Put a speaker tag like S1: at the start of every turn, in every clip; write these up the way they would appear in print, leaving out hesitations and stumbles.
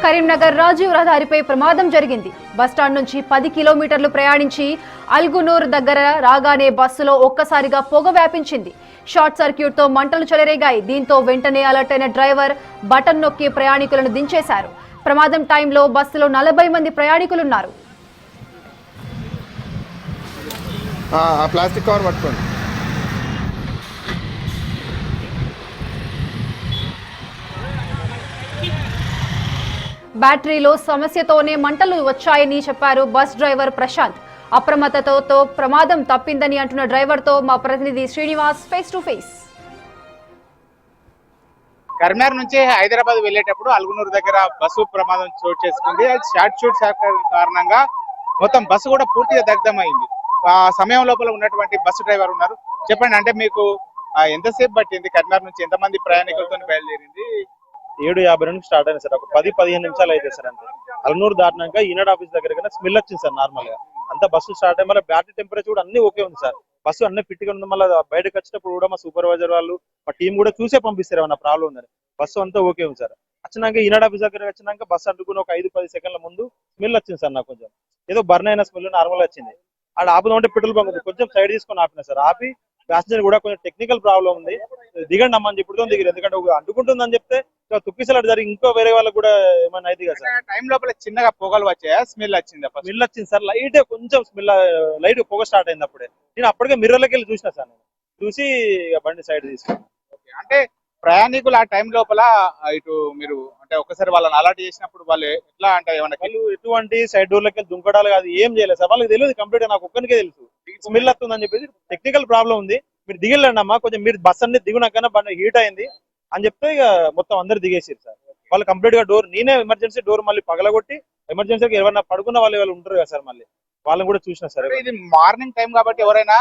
S1: కరీంనగర్ రాజీవ్ రహదారిపై ప్రమాదం జరిగింది. బస్టాండ్ నుంచి 10 కిలోమీటర్లు ప్రయాణించి అల్గునూర్ దగ్గర రాగానే బస్సులో ఒక్కసారిగా పొగ వ్యాపించింది. షార్ట్ సర్క్యూట్ తో మంటలు చెలరేగాయి. దీంతో వెంటనే అలర్ట్ అయిన డ్రైవర్ బటన్ నొక్కి ప్రయాణికులను దించేశారు. ప్రమాదం టైంలో బస్సులో 40 మంది ప్రయాణికులున్నారు.
S2: ప్లాస్టిక్ కవర్ పట్టుకోండి.
S1: బ్యాటరీలో సమస్యతోనే మంటలు వచ్చాయని చెప్పారు బస్ డ్రైవర్ ప్రశాంత్. అప్రమత్తతతో ప్రమాదం తప్పిందని అంటున్న డ్రైవర్తో మా ప్రతినిధి Srinivas face to face.
S3: Karimnagar నుంచి హైదరాబాద్ వెళ్లేటప్పుడు అల్గునూరు దగ్గర బస్సు ప్రమాదం చోటు చేసుకుంది. షార్ట్ కారణంగా మొత్తం బస్సు కూడా పూర్తిగా దగ్ధమైంది. ఆ సమయం లోపల ఉన్నటువంటి బస్సు డ్రైవర్ ఉన్నారు. చెప్పండి, అంటే మీకు ఎంతసేపు పట్టింది? కరీంనగర్ నుంచి ఎంతమంది ప్రయాణికులతో బయలుదేరింది?
S4: 7:50 నుంచి స్టార్ట్ అయింది సార్. ఒక 10-15 నిమిషాలు అయితే సార్. అంతే అల్నూరు దాటినాక ఈనాడు ఆఫీస్ దగ్గర స్మెల్ వచ్చింది సార్. నార్మల్ గా అంతా బస్సు స్టార్ట్ అయ్యి మళ్ళీ బ్యాటరీ టెంపరేచర్ కూడా అన్ని ఓకే ఉంది సార్. బస్సు అన్ని ఫిట్ గా ఉంది. మళ్ళీ బయటకు వచ్చినప్పుడు కూడా మా సూపర్వైజర్ వాళ్ళు మా టీం కూడా చూసే పంపిస్తారు ఏమన్నా ప్రాబ్లం ఉందని. బస్సు అంతా ఓకే ఉంది సార్. వచ్చినాక ఈనాడు ఆఫీస్ దగ్గర వచ్చినాక బస్సు అడ్డుకుని ఒక 5-10 సెకండ్ల ముందు స్మెల్ వచ్చింది సార్. నాకు కొంచెం ఏదో బర్న్ అయిన స్మెల్ నార్మల్ వచ్చింది. ఆడ ఆపుదామంటే పెట్రోల్ బంక్ ఉంది, కొంచెం సైడ్ తీసుకొని ఆపిన సార్. ఆపి ప్యాసింజర్ కూడా కొంచెం టెక్నికల్ ప్రాబ్లం ఉంది, దిగండి అమ్మని చెప్పుడుతో దిగారు. ఎందుకంటే అంటుకుంటుందని చెప్తే తుక్కిసలాడు జరిగి ఇంకో వేరే వాళ్ళకి కూడా ఏమైనా అయితే కదా సార్.
S3: టైం లోపల చిన్నగా పొగలు వచ్చాయా? స్మెల్ వచ్చింది?
S4: స్మెల్ వచ్చింది సార్. లైట్ కొంచెం స్మెల్, లైట్ పొగ స్టార్ట్ అయింది. అప్పుడే నేను అప్పటికే మిర్రర్లోకి వెళ్ళి చూసిన సార్. నేను చూసి బండి సైడ్ తీసుకున్నాను.
S3: అంటే ప్రయాణికులు ఆ టైం లోపల ఇటు మీరు అంటే ఒకసారి వాళ్ళని అలర్ట్ చేసినప్పుడు వాళ్ళు ఎట్లా అంటే ఏమన్నా
S4: వాళ్ళు ఎటువంటి సైడ్ డోర్లకి వెళ్ళి దుంకడాలు కాదు, ఏం చేయలేదు సార్. వాళ్ళకి తెలియదు కంప్లీట్ గా. నాకు ఒక్కరికే తెలుసు స్మెల్ వస్తుందని చెప్పేసి. టెక్నికల్ ప్రాబ్లం ఉంది, మీరు దిగలేండి అమ్మా, కొంచెం మీరు బస్ అన్ని దిగునాకన్నా బండి హీట్ అయింది అని చెప్తే ఇక మొత్తం అందరు దిగేసారు సార్. వాళ్ళు కంప్లీట్ గా డోర్, నేనే ఎమర్జెన్సీ డోర్ మళ్ళీ పగలగొట్టి ఎమర్జెన్సీకి ఎవరైనా పడుకున్న వాళ్ళు ఉంటారు కదా సార్, మళ్ళీ వాళ్ళని కూడా చూసిన సార్.
S3: ఇది మార్నింగ్ టైం కాబట్టి ఎవరైనా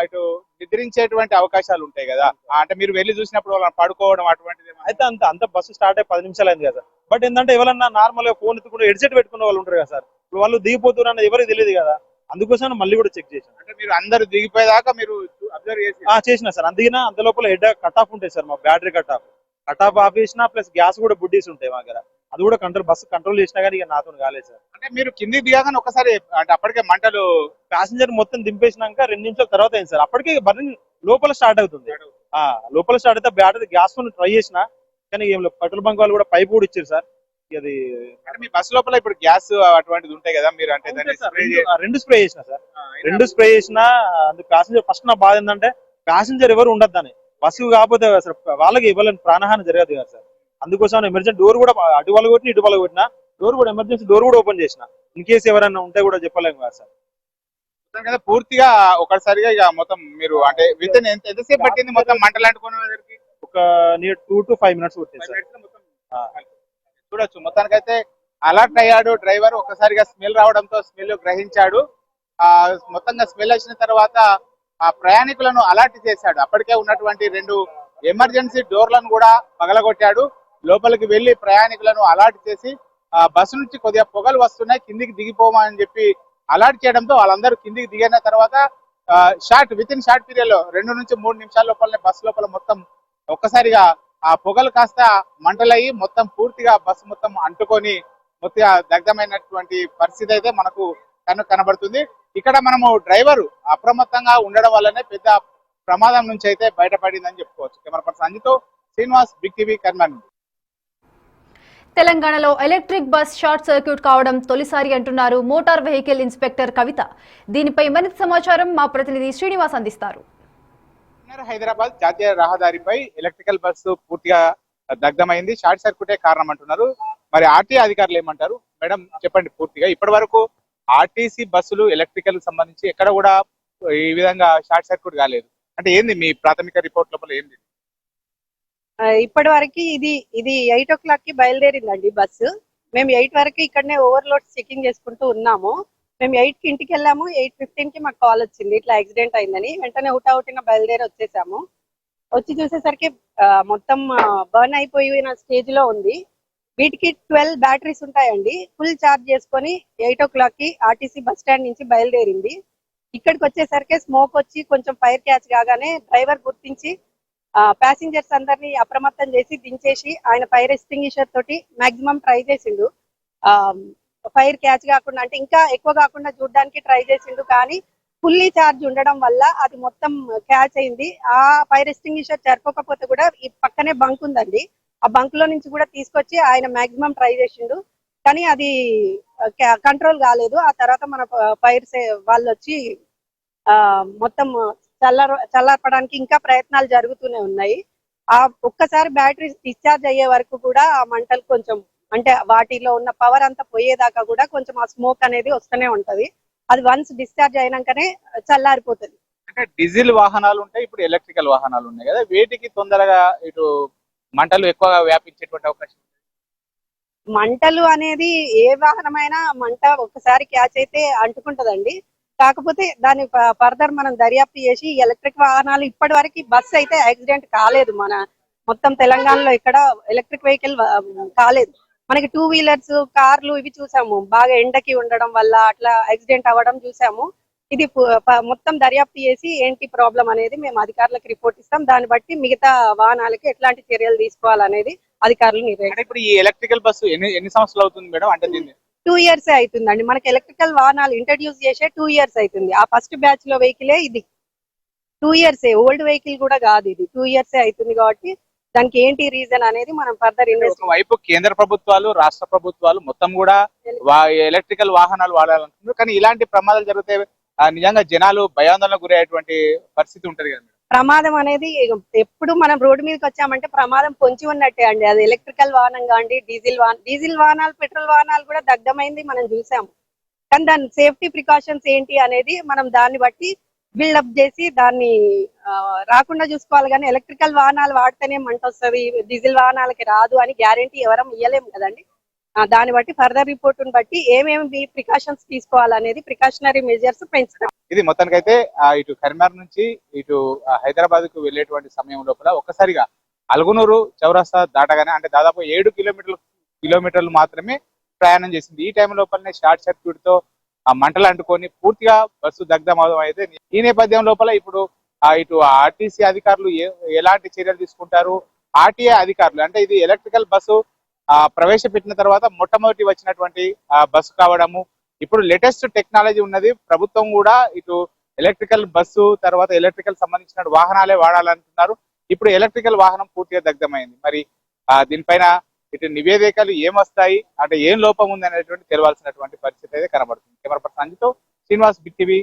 S3: ఇటు నిద్రించేటువంటి అవకాశాలు ఉంటాయి కదా, అంటే మీరు వెళ్ళి చూసినప్పుడు వాళ్ళని పడుకోవడం అటువంటిది
S4: అయితే అంత బస్సు స్టార్ట్ అయ్యి 10 నిమిషాలు అయింది కదా సార్. బట్ ఏంటంటే ఎవరన్నా నార్మల్ గా ఫోన్ ఎత్తుకుంటే హెడ్సెట్ పెట్టుకున్న వాళ్ళు ఉంటారు కదా సార్. ఇప్పుడు వాళ్ళు దిగిపోతున్నారు అన్నది ఎవరికి తెలియదు కదా, అందుకోసం మళ్ళీ కూడా చెక్ చేశాను.
S3: అంటే మీరు అందరు దిగిపోయేదాకా మీరు అబ్జర్వ్
S4: చేసిన సార్. అందుకనే అంత లోపల హెడ్ కట్ ఆఫ్ ఉంటాయి సార్. మా బ్యాటరీ కట్ ఆఫ్ ఆఫ్ చేసిన ప్లస్ గ్యాస్ కూడా బుడ్డీస్ ఉంటాయి మా దగ్గర. అది కూడా బస్సు కంట్రోల్ చేసినా కానీ ఇక నాతో కాలేదు సార్.
S3: అంటే మీరు కింది దిగాగానే ఒకసారి అంటే అప్పటికే మంటలు
S4: ప్యాసింజర్ మొత్తం దింపేసినాక 2 నిమిషాల తర్వాత అయింది సార్. అప్పటికే బర్నింగ్ లోపల స్టార్ట్ అవుతుంది. లోపల స్టార్ట్ అయితే బ్యాటరీ గ్యాస్ ట్రై చేసిన కానీ ఏం పెట్రోల్ బంక్ వాళ్ళు కూడా పైప్ కూడా ఇచ్చారు సార్. అది
S3: అంటే మీ బస్ లోపల ఇప్పుడు గ్యాస్ అటువంటిది ఉంటాయి కదా, మీరు అంటే
S4: 2 స్ప్రే చేసిన సార్. 2 స్ప్రే చేసిన. అందుకు ప్యాసింజర్ ఫస్ట్ నా బాధ ఏంటంటే ప్యాసింజర్ ఎవరు ఉండద్దని. బస్సు కాకపోతే సార్ వాళ్ళకి ఇవ్వాలని ప్రాణహాని జరగదు కదా సార్. అందుకోసం ఎమర్జెన్సీ డోర్ కూడా అటు వాళ్ళు కొట్టిన ఇటు వాళ్ళు కొట్టిన డోర్ కూడా ఎమర్జెన్సీ డోర్ కూడా ఓపెన్ చేసిన. ఇన్ కేసు ఎవరైనా ఉంటే కూడా చెప్పలేము కదా సార్.
S3: పూర్తిగా ఒకసారిగా ఇక మొత్తం మీరు అంటే విత్ ఎంతసేపు పట్టింది మొత్తం మంటలు అంటుకునే
S4: ఒక నియర్ 2 to 5 minutes పట్టింది సార్.
S3: చూడొచ్చు మొత్తానికైతే అలర్ట్ అయ్యాడు డ్రైవర్. ఒక్కసారిగా స్మెల్ రావడంతో స్మెల్ గ్రహించాడు. మొత్తంగా స్మెల్ వచ్చిన తర్వాత ఆ ప్రయాణికులను అలర్ట్ చేశాడు. అప్పటికే ఉన్నటువంటి 2 ఎమర్జెన్సీ డోర్లను కూడా పగలగొట్టాడు. లోపలికి వెళ్లి ప్రయాణికులను అలర్ట్ చేసి బస్సు నుంచి కొద్దిగా పొగలు వస్తున్నాయి, కిందికి దిగిపోమని చెప్పి అలర్ట్ చేయడంతో వాళ్ళందరూ కిందికి దిగిన తర్వాత విత్ ఇన్ షార్ట్ పీరియడ్ లో 2 నుంచి 3 నిమిషాల లోపలనే బస్సు లోపల మొత్తం ఒక్కసారిగా ఆ పొగలు కాస్త మంటలయ్యి మొత్తం పూర్తిగా బస్సు మొత్తం అంటుకొని మొత్తం దగ్ధమైనటువంటి పరిస్థితి అయితే మనకు కనబడుతుంది. ఇక్కడ మనము డ్రైవర్ అప్రమత్తంగా ఉండడం వల్లనే పెద్ద ప్రమాదం నుంచి అయితే బయటపడిందని చెప్పుకోవచ్చు. కెమెరా పర్సన్ అంజితో శ్రీనివాస్, బిగ్ టీవీ, కరీంనగర్.
S1: తెలంగాణలో ఎలక్ట్రిక్ బస్ షార్ట్ సర్క్యూట్ కావడం తొలిసారి అంటున్నారు మోటార్ వెహికల్ ఇన్స్పెక్టర్ కవిత. దీనిపై మరింత సమాచారం మా ప్రతినిధి శ్రీనివాస్ అందిస్తారు.
S3: హైదరాబాద్ జాతీయ రహదారిపై ఎలక్ట్రికల్ బస్సు పూర్తిగా దగ్ధమైంది. షార్ట్ సర్క్యూటే కారణం అంటున్నారు. మరి ఆర్టీ అధికారులు ఏమంటారు? మేడం చెప్పండి, పూర్తిగా ఇప్పటి వరకు ఆర్టీసీ బస్సులు ఎలక్ట్రికల్ సంబంధించి ఎక్కడ కూడా ఈ విధంగా షార్ట్ సర్క్యూట్ కాలేదు. అంటే ఏంది మీ ప్రాథమిక రిపోర్ట్ లోపల ఏంది?
S5: ఇప్పటి వరకు ఇది 8 o'clock కి బయలుదేరిందండి బస్సు. మేము 8 వరకు ఇక్కడనే ఓవర్లోడ్ చెకింగ్ చేసుకుంటూ ఉన్నాము. మేము 8 కి ఇంటికి వెళ్ళాము. 8:15 కి మాకు కాల్ వచ్చింది, ఇట్లా యాక్సిడెంట్ అయిందని. వెంటనే హుటాహుటిన బయలుదేరి వచ్చేసాము. వచ్చి చూసేసరికి మొత్తం బర్న్ అయిపోయిన స్టేజ్ లో ఉంది. వీటికి 12 బ్యాటరీస్ ఉంటాయండి. ఫుల్ ఛార్జ్ చేసుకొని 8 o'clock కి ఆర్టీసీ బస్ స్టాండ్ నుంచి బయలుదేరింది. ఇక్కడికి వచ్చేసరికి స్మోక్ వచ్చి కొంచెం ఫైర్ క్యాచ్ కాగానే డ్రైవర్ గుర్తించి ప్యాసింజర్స్ అందరినీ అప్రమత్తం చేసి దించేసి ఆయన ఫైర్ ఎక్స్టింగ్విషర్ తోటి మాక్సిమం ట్రై చేసిండు. ఫైర్ క్యాచ్ కాకుండా అంటే ఇంకా ఎక్కువ కాకుండా చూడడానికి ట్రై చేసిండు, కానీ ఫుల్లీ ఛార్జ్ ఉండడం వల్ల అది మొత్తం క్యాచ్ అయింది. ఆ ఫైర్ ఎక్స్టింగ్విషర్ సరిపోకపోతే కూడా ఈ పక్కనే బంక్ ఉందండి, ఆ బంక్ లో నుంచి కూడా తీసుకొచ్చి ఆయన మాక్సిమం ట్రై చేసిండు, కానీ అది కంట్రోల్ కాలేదు. ఆ తర్వాత మన ఫైర్ వాళ్ళు వచ్చి మొత్తం చల్లార్పడానికి ఇంకా ప్రయత్నాలు జరుగుతూనే ఉన్నాయి. ఆ ఒక్కసారి బ్యాటరీ డిశ్చార్జ్ అయ్యే వరకు కూడా ఆ మంటలు కొంచెం అంటే వాటిలో ఉన్న పవర్ అంతా పోయేదాకా కూడా కొంచెం ఆ స్మోక్ అనేది వస్తూనే ఉంటది. అది వన్స్ డిశ్చార్జ్ అయినాకనే చల్లారిపోతుంది.
S3: అంటే డీజిల్ వాహనాలు ఉంటాయి, ఇప్పుడు ఎలక్ట్రికల్ వాహనాలు ఉన్నాయి కదా, వేటికి తొందరగా ఇటు మంటలు ఎక్కువగా వ్యాపించేటువంటి అవకాశం ఉంది?
S5: మంటలు అనేది ఏ వాహనమైనా మంట ఒక్కసారి క్యాచ్ అయితే అంటుకుంటదండి. కాకపోతే దాన్ని ఫర్దర్ మనం దర్యాప్తు చేసి ఎలక్ట్రిక్ వాహనాలు ఇప్పటి వరకు బస్సు అయితే యాక్సిడెంట్ కాలేదు. మన మొత్తం తెలంగాణలో ఇక్కడ ఎలక్ట్రిక్ వెహికల్ కాలేదు. మనకి టూ వీలర్స్ కార్లు ఇవి చూసాము, బాగా ఎండకి ఉండడం వల్ల అట్లా యాక్సిడెంట్ అవ్వడం చూసాము. ఇది మొత్తం దర్యాప్తు చేసి ఏంటి ప్రాబ్లం అనేది మేము అధికారులకు రిపోర్ట్ ఇస్తాం. దాన్ని బట్టి మిగతా వాహనాలకి ఎట్లాంటి చర్యలు తీసుకోవాలనేది అధికారులు
S3: అంటే
S5: నిర్ణయిస్తారు.
S3: ఇప్పుడు ఈ ఎలక్ట్రికల్ బస్సు ఎన్ని సంవత్సరాలు అవుతుంది మేడం? అంటే దీన్ని
S5: 2 years అవుతుందండి. మనకి ఎలక్ట్రికల్ వాహనాలు ఇంట్రడ్యూస్ చేసే 2 years అవుతుంది. ఆ ఫస్ట్ బ్యాచ్ లో వెహికలే ఇది. 2 years ఓల్డ్ వెహికల్ కూడా కాదు, ఇది 2 years అవుతుంది. కాబట్టి దానికి ఏంటి రీజన్ అనేది మనం ఫర్దర్ ఇన్వెస్టిగేషన్.
S3: ఒకవైపు కేంద్ర ప్రభుత్వాలు, రాష్ట్ర ప్రభుత్వాలు మొత్తం కూడా ఎలక్ట్రికల్ వాహనాలు వాడాలనుకుంటున్నారు, కానీ ఇలాంటి ప్రమాదాలు జరిగితే నిజంగా జనాలు భయాందోళనకు గురయ్యేటువంటి పరిస్థితి ఉంటది కదా మేడం.
S5: ప్రమాదం అనేది ఎప్పుడు మనం రోడ్డు మీదకి వచ్చామంటే ప్రమాదం పొంచి ఉన్నట్టే అండి. అది ఎలక్ట్రికల్ వాహనం కాండి, డీజిల్ వాహనాలు, పెట్రోల్ వాహనాలు కూడా దగ్ధమైంది మనం చూసాము. కానీ దాని సేఫ్టీ ప్రికాషన్స్ ఏంటి అనేది మనం దాన్ని బట్టి బిల్డప్ చేసి దాన్ని రాకుండా చూసుకోవాలి. కానీ ఎలక్ట్రికల్ వాహనాలు వాడితేనే మంట వస్తుంది, డీజిల్ వాహనాలకి రాదు అని గ్యారంటీ ఎవరం ఇవ్వలేము కదండి. దాన్ని బట్టి ఫర్దర్ రిపోర్ట్ బట్టి ఏమేమి ప్రికాషన్స్ తీసుకోవాలనేది ప్రికాషనరీ మెజర్స్ పెంచుతాం.
S3: ఇది మొత్తానికైతే ఇటు కరీంనగర్ నుంచి ఇటు హైదరాబాద్ కు వెళ్లేటువంటి సమయం లోపల ఒక్కసారిగా అల్గునూరు చౌరస్తా దాటగానే అంటే దాదాపు 7 కిలోమీటర్లు మాత్రమే ప్రయాణం చేసింది. ఈ టైం లోపలనే షార్ట్ సర్క్యూట్ తో ఆ మంటలు అంటుకొని పూర్తిగా బస్సు దగ్ధమవడం అయితే ఈ నేపథ్యం లోపల ఇప్పుడు ఇటు ఆర్టీసీ అధికారులు ఎలాంటి చర్యలు తీసుకుంటారు, ఆర్టీఏ అధికారులు అంటే ఇది ఎలక్ట్రికల్ బస్సు ప్రవేశపెట్టిన తర్వాత మొట్టమొదటి వచ్చినటువంటి బస్సు కావడము, ఇప్పుడు లేటెస్ట్ టెక్నాలజీ ఉన్నది, ప్రభుత్వం కూడా ఇటు ఎలక్ట్రికల్ బస్సు తర్వాత ఎలక్ట్రికల్ సంబంధించిన వాహనాలే వాడాలంటున్నారు. ఇప్పుడు ఎలక్ట్రికల్ వాహనం పూర్తిగా దగ్ధమైంది. మరి దీనిపైన ఇటు నివేదికలు ఏమొస్తాయి అంటే ఏం లోపం ఉంది అనేటువంటి తెలవాల్సినటువంటి పరిస్థితి అయితే కనబడుతుంది. కెమెరా పర్సన్ అంజితో శ్రీనివాస్, బిగ్ టీవీ.